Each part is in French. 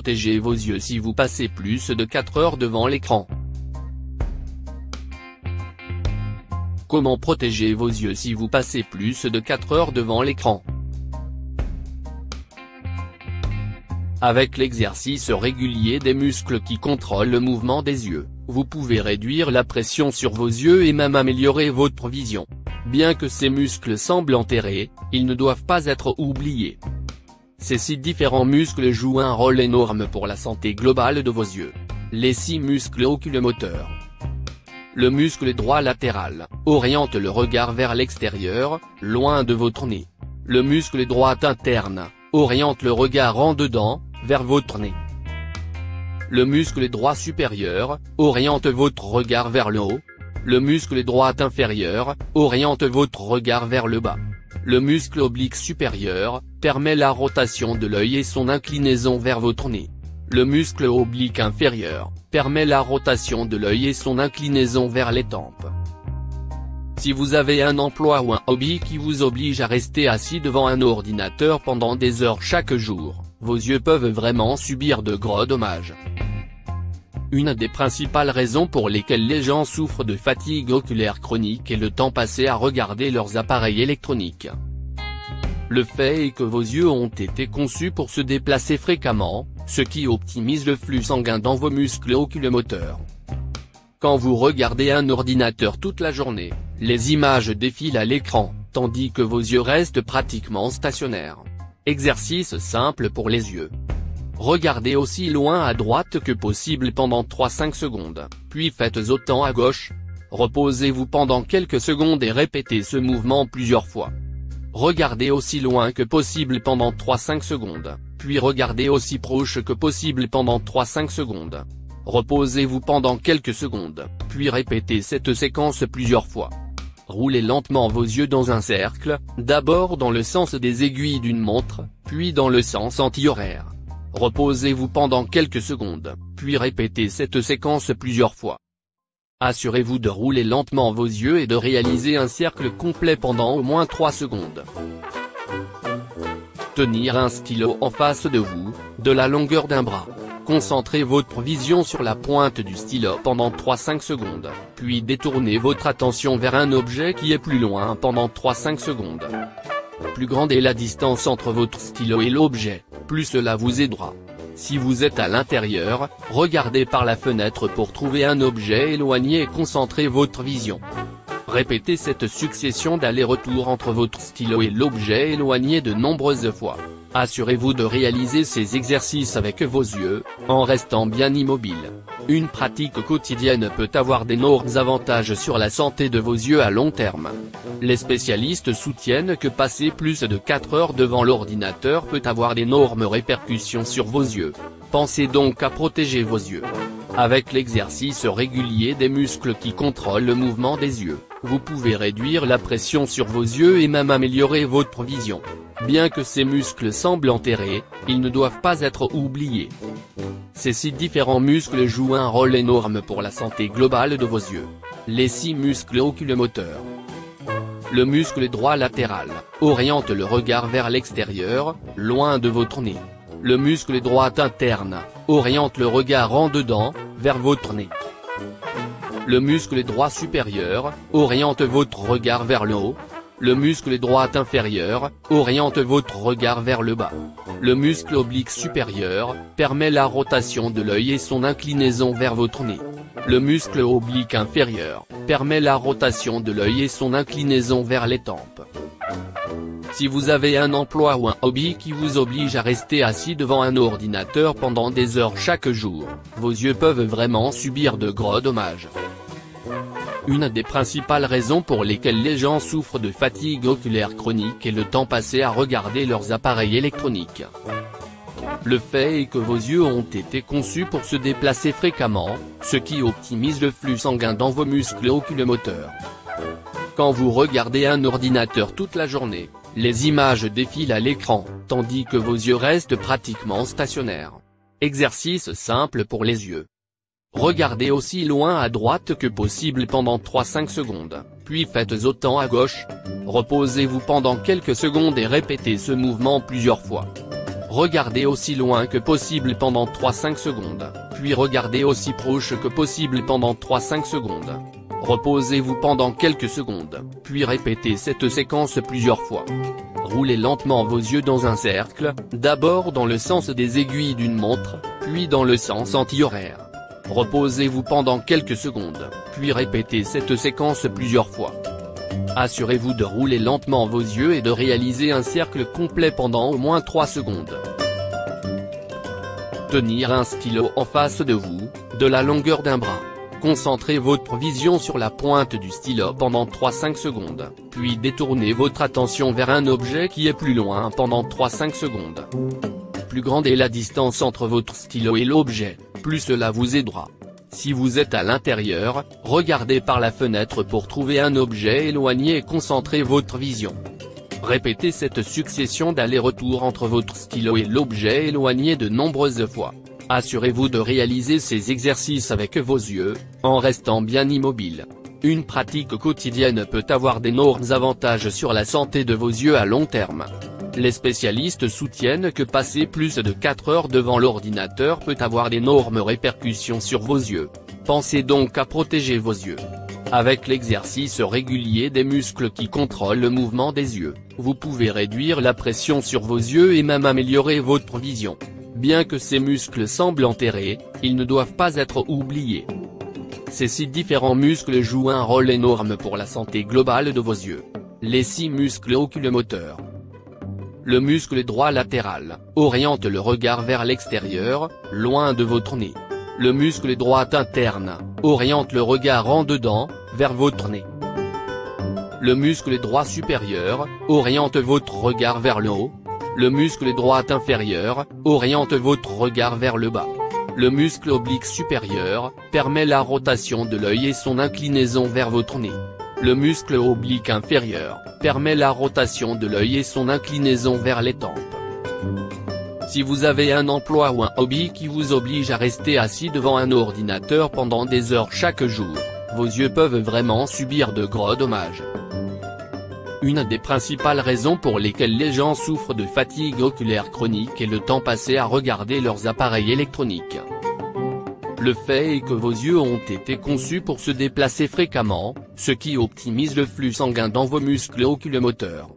protéger vos yeux si vous passez plus de 4 heures devant l'écran? Comment protéger vos yeux si vous passez plus de 4 heures devant l'écran? Avec l'exercice régulier des muscles qui contrôlent le mouvement des yeux, vous pouvez réduire la pression sur vos yeux et même améliorer votre vision. Bien que ces muscles semblent enterrés, ils ne doivent pas être oubliés. Ces 6 différents muscles jouent un rôle énorme pour la santé globale de vos yeux. Les 6 muscles oculomoteurs. Le muscle droit latéral oriente le regard vers l'extérieur, loin de votre nez. Le muscle droit interne oriente le regard en dedans, vers votre nez. Le muscle droit supérieur oriente votre regard vers le haut. Le muscle droit inférieur oriente votre regard vers le bas. Le muscle oblique supérieur permet la rotation de l'œil et son inclinaison vers votre nez. Le muscle oblique inférieur permet la rotation de l'œil et son inclinaison vers les tempes. Si vous avez un emploi ou un hobby qui vous oblige à rester assis devant un ordinateur pendant des heures chaque jour, vos yeux peuvent vraiment subir de gros dommages. Une des principales raisons pour lesquelles les gens souffrent de fatigue oculaire chronique est le temps passé à regarder leurs appareils électroniques. Le fait est que vos yeux ont été conçus pour se déplacer fréquemment, ce qui optimise le flux sanguin dans vos muscles oculomoteurs. Quand vous regardez un ordinateur toute la journée, les images défilent à l'écran, tandis que vos yeux restent pratiquement stationnaires. Exercice simple pour les yeux. Regardez aussi loin à droite que possible pendant 3-5 secondes, puis faites autant à gauche. Reposez-vous pendant quelques secondes et répétez ce mouvement plusieurs fois. Regardez aussi loin que possible pendant 3-5 secondes, puis regardez aussi proche que possible pendant 3-5 secondes. Reposez-vous pendant quelques secondes, puis répétez cette séquence plusieurs fois. Roulez lentement vos yeux dans un cercle, d'abord dans le sens des aiguilles d'une montre, puis dans le sens anti-horaire. Reposez-vous pendant quelques secondes, puis répétez cette séquence plusieurs fois. Assurez-vous de rouler lentement vos yeux et de réaliser un cercle complet pendant au moins 3 secondes. Tenir un stylo en face de vous, de la longueur d'un bras. Concentrez votre vision sur la pointe du stylo pendant 3-5 secondes, puis détournez votre attention vers un objet qui est plus loin pendant 3-5 secondes. Plus grande est la distance entre votre stylo et l'objet, plus cela vous aidera. Si vous êtes à l'intérieur, regardez par la fenêtre pour trouver un objet éloigné et concentrez votre vision. Répétez cette succession d'allers-retours entre votre stylo et l'objet éloigné de nombreuses fois. Assurez-vous de réaliser ces exercices avec vos yeux, en restant bien immobile. Une pratique quotidienne peut avoir d'énormes avantages sur la santé de vos yeux à long terme. Les spécialistes soutiennent que passer plus de 4 heures devant l'ordinateur peut avoir d'énormes répercussions sur vos yeux. Pensez donc à protéger vos yeux. Avec l'exercice régulier des muscles qui contrôlent le mouvement des yeux, vous pouvez réduire la pression sur vos yeux et même améliorer votre vision. Bien que ces muscles semblent enterrés, ils ne doivent pas être oubliés. Ces 6 différents muscles jouent un rôle énorme pour la santé globale de vos yeux. Les 6 muscles oculomoteurs. Le muscle droit latéral oriente le regard vers l'extérieur, loin de votre nez. Le muscle droit interne oriente le regard en dedans, vers votre nez. Le muscle droit supérieur oriente votre regard vers le haut. Le muscle droit inférieur oriente votre regard vers le bas. Le muscle oblique supérieur permet la rotation de l'œil et son inclinaison vers votre nez. Le muscle oblique inférieur permet la rotation de l'œil et son inclinaison vers les tempes. Si vous avez un emploi ou un hobby qui vous oblige à rester assis devant un ordinateur pendant des heures chaque jour, vos yeux peuvent vraiment subir de gros dommages. Une des principales raisons pour lesquelles les gens souffrent de fatigue oculaire chronique est le temps passé à regarder leurs appareils électroniques. Le fait est que vos yeux ont été conçus pour se déplacer fréquemment, ce qui optimise le flux sanguin dans vos muscles oculomoteurs. Quand vous regardez un ordinateur toute la journée, les images défilent à l'écran, tandis que vos yeux restent pratiquement stationnaires. Exercice simple pour les yeux. Regardez aussi loin à droite que possible pendant 3-5 secondes, puis faites autant à gauche. Reposez-vous pendant quelques secondes et répétez ce mouvement plusieurs fois. Regardez aussi loin que possible pendant 3-5 secondes, puis regardez aussi proche que possible pendant 3-5 secondes. Reposez-vous pendant quelques secondes, puis répétez cette séquence plusieurs fois. Roulez lentement vos yeux dans un cercle, d'abord dans le sens des aiguilles d'une montre, puis dans le sens anti-horaire. Reposez-vous pendant quelques secondes, puis répétez cette séquence plusieurs fois. Assurez-vous de rouler lentement vos yeux et de réaliser un cercle complet pendant au moins 3 secondes. Tenir un stylo en face de vous, de la longueur d'un bras. Concentrez votre vision sur la pointe du stylo pendant 3-5 secondes, puis détournez votre attention vers un objet qui est plus loin pendant 3-5 secondes. Plus grande est la distance entre votre stylo et l'objet, plus cela vous aidera. Si vous êtes à l'intérieur, regardez par la fenêtre pour trouver un objet éloigné et concentrez votre vision. Répétez cette succession d'allers-retours entre votre stylo et l'objet éloigné de nombreuses fois. Assurez-vous de réaliser ces exercices avec vos yeux, en restant bien immobile. Une pratique quotidienne peut avoir d'énormes avantages sur la santé de vos yeux à long terme. Les spécialistes soutiennent que passer plus de 4 heures devant l'ordinateur peut avoir d'énormes répercussions sur vos yeux. Pensez donc à protéger vos yeux. Avec l'exercice régulier des muscles qui contrôlent le mouvement des yeux, vous pouvez réduire la pression sur vos yeux et même améliorer votre vision. Bien que ces muscles semblent enterrés, ils ne doivent pas être oubliés. Ces 6 différents muscles jouent un rôle énorme pour la santé globale de vos yeux. Les 6 muscles oculomoteurs. Le muscle droit latéral, oriente le regard vers l'extérieur, loin de votre nez. Le muscle droit interne, oriente le regard en dedans, vers votre nez. Le muscle droit supérieur, oriente votre regard vers le haut. Le muscle droit inférieur, oriente votre regard vers le bas. Le muscle oblique supérieur, permet la rotation de l'œil et son inclinaison vers votre nez. Le muscle oblique inférieur, permet la rotation de l'œil et son inclinaison vers les tempes. Si vous avez un emploi ou un hobby qui vous oblige à rester assis devant un ordinateur pendant des heures chaque jour, vos yeux peuvent vraiment subir de gros dommages. Une des principales raisons pour lesquelles les gens souffrent de fatigue oculaire chronique est le temps passé à regarder leurs appareils électroniques. Le fait est que vos yeux ont été conçus pour se déplacer fréquemment, ce qui optimise le flux sanguin dans vos muscles oculomoteurs.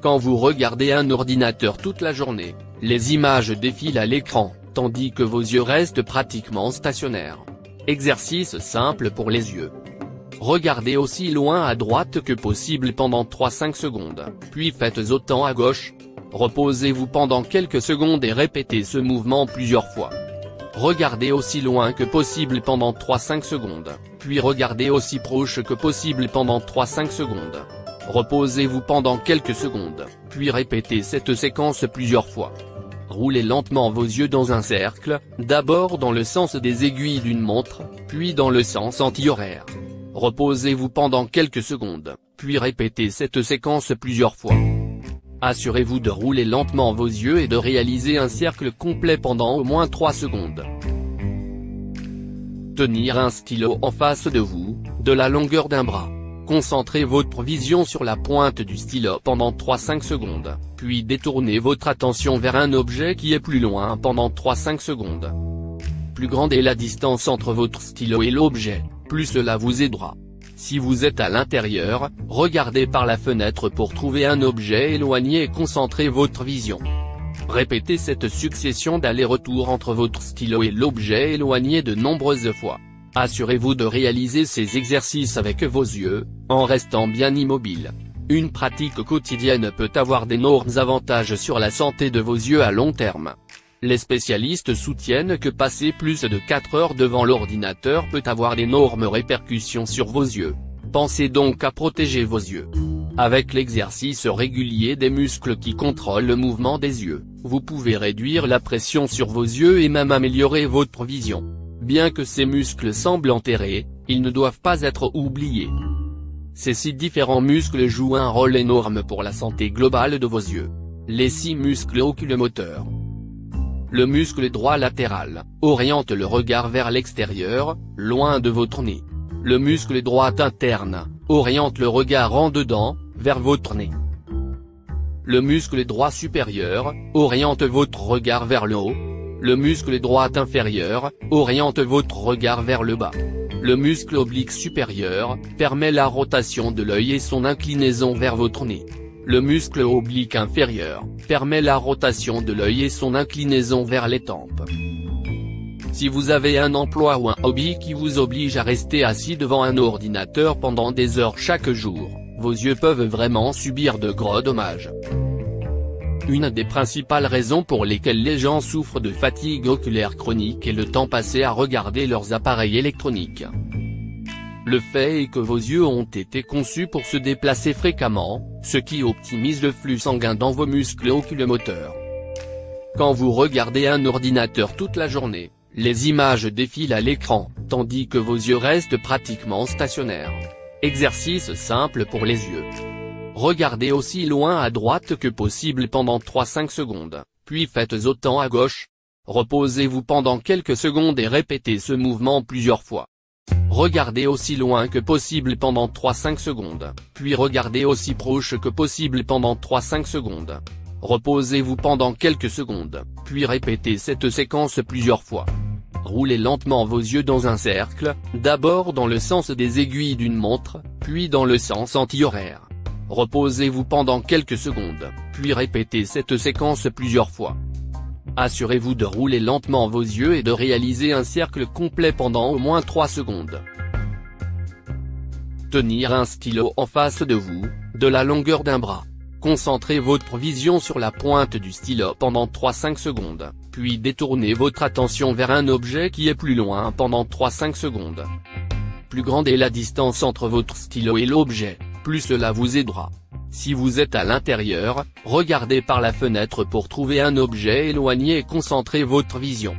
Quand vous regardez un ordinateur toute la journée, les images défilent à l'écran, tandis que vos yeux restent pratiquement stationnaires. Exercice simple pour les yeux. Regardez aussi loin à droite que possible pendant 3-5 secondes, puis faites autant à gauche. Reposez-vous pendant quelques secondes et répétez ce mouvement plusieurs fois. Regardez aussi loin que possible pendant 3-5 secondes, puis regardez aussi proche que possible pendant 3-5 secondes. Reposez-vous pendant quelques secondes, puis répétez cette séquence plusieurs fois. Roulez lentement vos yeux dans un cercle, d'abord dans le sens des aiguilles d'une montre, puis dans le sens anti-horaire. Reposez-vous pendant quelques secondes, puis répétez cette séquence plusieurs fois. Assurez-vous de rouler lentement vos yeux et de réaliser un cercle complet pendant au moins 3 secondes. Tenir un stylo en face de vous, de la longueur d'un bras. Concentrez votre vision sur la pointe du stylo pendant 3-5 secondes, puis détournez votre attention vers un objet qui est plus loin pendant 3-5 secondes. Plus grande est la distance entre votre stylo et l'objet, plus cela vous aidera. Si vous êtes à l'intérieur, regardez par la fenêtre pour trouver un objet éloigné et concentrez votre vision. Répétez cette succession d'allers-retours entre votre stylo et l'objet éloigné de nombreuses fois. Assurez-vous de réaliser ces exercices avec vos yeux, en restant bien immobile. Une pratique quotidienne peut avoir d'énormes avantages sur la santé de vos yeux à long terme. Les spécialistes soutiennent que passer plus de 4 heures devant l'ordinateur peut avoir d'énormes répercussions sur vos yeux. Pensez donc à protéger vos yeux. Avec l'exercice régulier des muscles qui contrôlent le mouvement des yeux, vous pouvez réduire la pression sur vos yeux et même améliorer votre vision. Bien que ces muscles semblent enterrés, ils ne doivent pas être oubliés. Ces 6 différents muscles jouent un rôle énorme pour la santé globale de vos yeux. Les 6 muscles oculomoteurs. Le muscle droit latéral, oriente le regard vers l'extérieur, loin de votre nez. Le muscle droit interne, oriente le regard en dedans, vers votre nez. Le muscle droit supérieur oriente votre regard vers le haut. Le muscle droit inférieur oriente votre regard vers le bas. Le muscle oblique supérieur permet la rotation de l'œil et son inclinaison vers votre nez. Le muscle oblique inférieur permet la rotation de l'œil et son inclinaison vers les tempes. Si vous avez un emploi ou un hobby qui vous oblige à rester assis devant un ordinateur pendant des heures chaque jour, vos yeux peuvent vraiment subir de gros dommages. Une des principales raisons pour lesquelles les gens souffrent de fatigue oculaire chronique est le temps passé à regarder leurs appareils électroniques. Le fait est que vos yeux ont été conçus pour se déplacer fréquemment, ce qui optimise le flux sanguin dans vos muscles oculomoteurs. Quand vous regardez un ordinateur toute la journée, les images défilent à l'écran, tandis que vos yeux restent pratiquement stationnaires. Exercice simple pour les yeux. Regardez aussi loin à droite que possible pendant 3-5 secondes, puis faites autant à gauche. Reposez-vous pendant quelques secondes et répétez ce mouvement plusieurs fois. Regardez aussi loin que possible pendant 3-5 secondes, puis regardez aussi proche que possible pendant 3-5 secondes. Reposez-vous pendant quelques secondes, puis répétez cette séquence plusieurs fois. Roulez lentement vos yeux dans un cercle, d'abord dans le sens des aiguilles d'une montre, puis dans le sens anti-horaire. Reposez-vous pendant quelques secondes, puis répétez cette séquence plusieurs fois. Assurez-vous de rouler lentement vos yeux et de réaliser un cercle complet pendant au moins 3 secondes. Tenir un stylo en face de vous, de la longueur d'un bras. Concentrez votre vision sur la pointe du stylo pendant 3-5 secondes, puis détournez votre attention vers un objet qui est plus loin pendant 3-5 secondes. Plus grande est la distance entre votre stylo et l'objet, plus cela vous aidera. Si vous êtes à l'intérieur, regardez par la fenêtre pour trouver un objet éloigné et concentrez votre vision.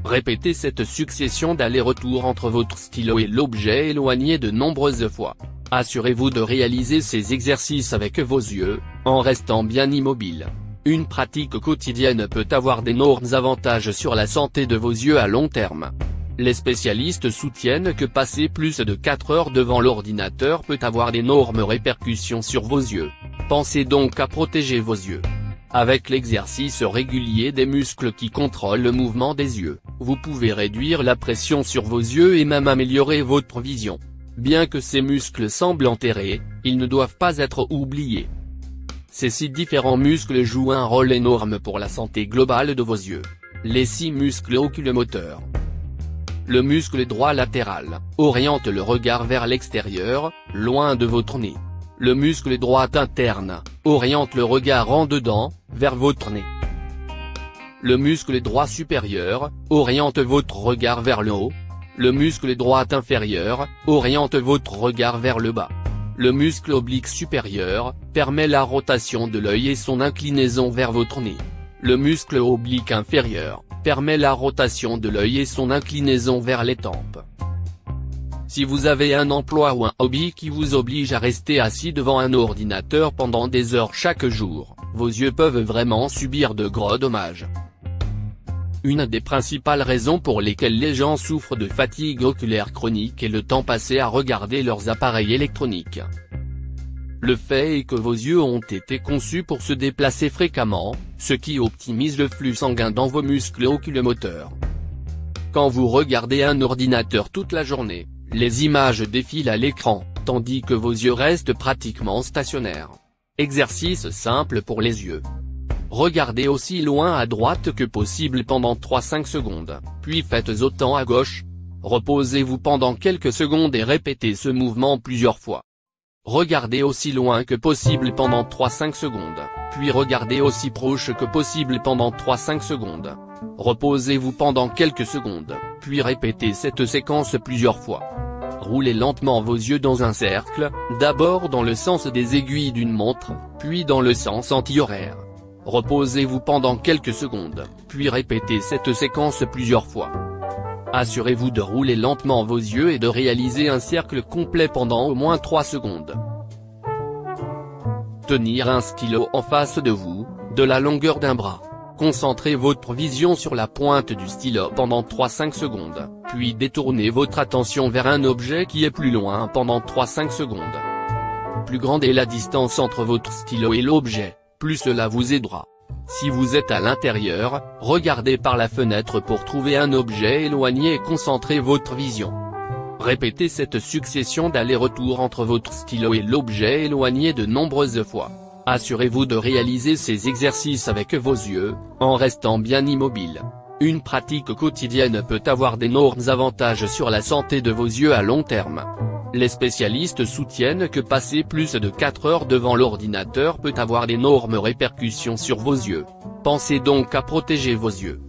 Répétez cette succession d'allers-retours entre votre stylo et l'objet éloigné de nombreuses fois. Assurez-vous de réaliser ces exercices avec vos yeux, en restant bien immobile. Une pratique quotidienne peut avoir d'énormes avantages sur la santé de vos yeux à long terme. Les spécialistes soutiennent que passer plus de 4 heures devant l'ordinateur peut avoir d'énormes répercussions sur vos yeux. Pensez donc à protéger vos yeux. Avec l'exercice régulier des muscles qui contrôlent le mouvement des yeux, vous pouvez réduire la pression sur vos yeux et même améliorer votre vision. Bien que ces muscles semblent enterrés, ils ne doivent pas être oubliés. Ces 6 différents muscles jouent un rôle énorme pour la santé globale de vos yeux. Les 6 muscles oculomoteurs. Le muscle droit latéral oriente le regard vers l'extérieur, loin de votre nez. Le muscle droit interne oriente le regard en dedans, vers votre nez. Le muscle droit supérieur oriente votre regard vers le haut. Le muscle droit inférieur oriente votre regard vers le bas. Le muscle oblique supérieur permet la rotation de l'œil et son inclinaison vers votre nez. Le muscle oblique inférieur permet la rotation de l'œil et son inclinaison vers les tempes. Si vous avez un emploi ou un hobby qui vous oblige à rester assis devant un ordinateur pendant des heures chaque jour, vos yeux peuvent vraiment subir de gros dommages. Une des principales raisons pour lesquelles les gens souffrent de fatigue oculaire chronique est le temps passé à regarder leurs appareils électroniques. Le fait est que vos yeux ont été conçus pour se déplacer fréquemment, ce qui optimise le flux sanguin dans vos muscles oculomoteurs. Quand vous regardez un ordinateur toute la journée, les images défilent à l'écran, tandis que vos yeux restent pratiquement stationnaires. Exercice simple pour les yeux. Regardez aussi loin à droite que possible pendant 3-5 secondes, puis faites autant à gauche. Reposez-vous pendant quelques secondes et répétez ce mouvement plusieurs fois. Regardez aussi loin que possible pendant 3-5 secondes, puis regardez aussi proche que possible pendant 3-5 secondes. Reposez-vous pendant quelques secondes, puis répétez cette séquence plusieurs fois. Roulez lentement vos yeux dans un cercle, d'abord dans le sens des aiguilles d'une montre, puis dans le sens anti-horaire. Reposez-vous pendant quelques secondes, puis répétez cette séquence plusieurs fois. Assurez-vous de rouler lentement vos yeux et de réaliser un cercle complet pendant au moins 3 secondes. Tenir un stylo en face de vous, de la longueur d'un bras. Concentrez votre vision sur la pointe du stylo pendant 3-5 secondes, puis détournez votre attention vers un objet qui est plus loin pendant 3-5 secondes. Plus grande est la distance entre votre stylo et l'objet, plus cela vous aidera. Si vous êtes à l'intérieur, regardez par la fenêtre pour trouver un objet éloigné et concentrez votre vision. Répétez cette succession d'allers-retours entre votre stylo et l'objet éloigné de nombreuses fois. Assurez-vous de réaliser ces exercices avec vos yeux, en restant bien immobile. Une pratique quotidienne peut avoir d'énormes avantages sur la santé de vos yeux à long terme. Les spécialistes soutiennent que passer plus de 4 heures devant l'ordinateur peut avoir d'énormes répercussions sur vos yeux. Pensez donc à protéger vos yeux.